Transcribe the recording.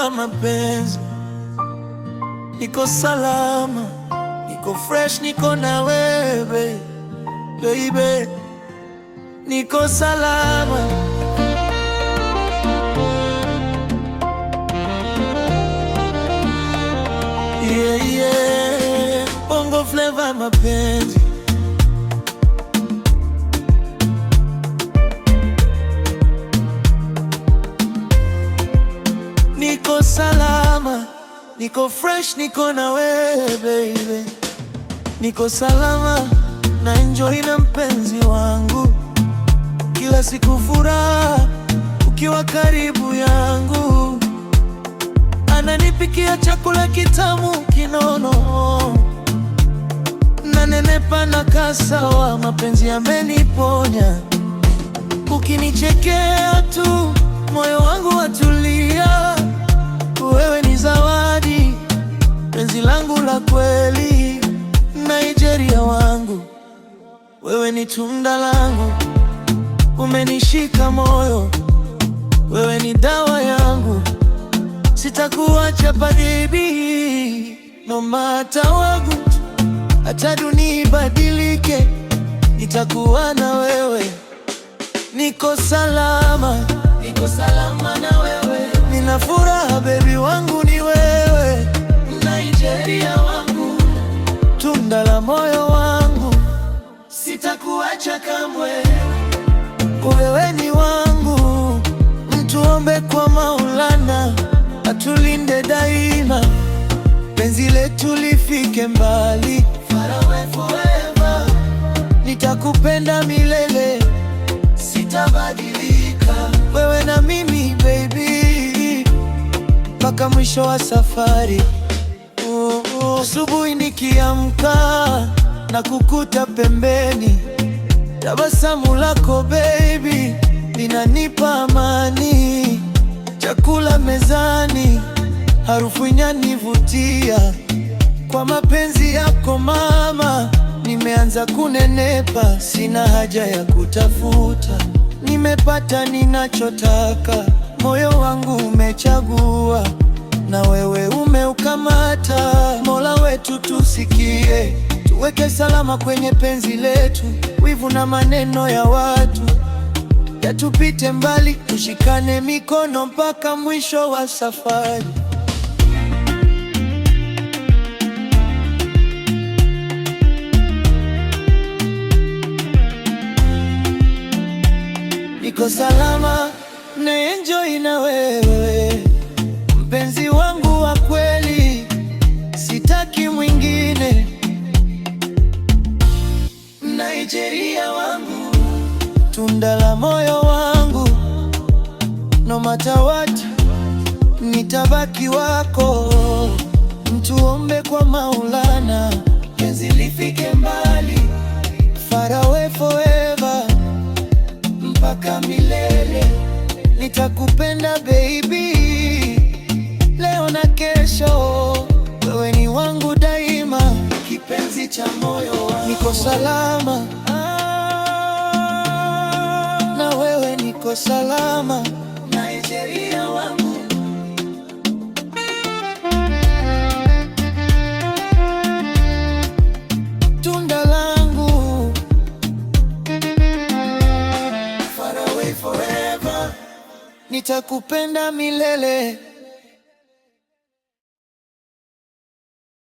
flavor mapenzi. Niko salama, niko fresh, niko na wewe baby, niko salama. Yeah, yeah. Bongo flavor mapenzi. Niko salama, niko fresh, niko na wewe baby, niko salama na enjoy na mpenzi wangu, kila siku furaha ukiwa karibu yangu, ananipikia chakula kitamu kinono, nanenepa na kasawa, mapenzi yameniponya, ukinichekea tu moyo wangu watulia. Wewe ni zawadi, penzi langu la kweli, Nigeria wangu. Wewe ni tunda langu, umenishika moyo. Wewe ni dawa yangu, sitakuacha baby, no matter what, hata dunia ibadilike, nitakuwa na wewe. Niko salama, niko salama na wewe. Nina furaha baby wangu ni wewe, Nigeria wangu, tunda la moyo wangu, sitakuacha kamwe. Wewe ni wangu, mtuombe kwa Maulana atulinde daima, penzi letu lifike mbali, far away forever. Nitakupenda milele, sitabadilika, wewe na mimi baby, mpaka mwisho wa safari. Asubuhi nikiamka na kukuta pembeni, tabasamu lako baby linanipa amani. Chakula mezani, harufu inanivutia. Kwa mapenzi yako mama, nimeanza kunenepa, sina haja ya kutafuta, nimepata ninachotaka. Moyo wangu umechagua, na wewe umeukamata. Mola wetu tusikie, tuweke salama kwenye penzi letu. Wivu na maneno ya watu yatupite mbali, tushikane mikono mpaka mwisho wa safari. Niko salama na enjoy na wewe, mpenzi wangu wa kweli, sitaki mwingine. Nigeria wangu, tunda la moyo wangu, no matter what, nitabaki wako. Mtuombe kwa Maulana penzi lifike mbali, far away forever, mpaka milele. Nitakupenda baby, leo na kesho, wewe ni wangu daima, kipenzi cha moyo wangu. Niko salama na wewe, niko salama, Nigeria wangu. Tunda langu, far away forever, nitakupenda milele.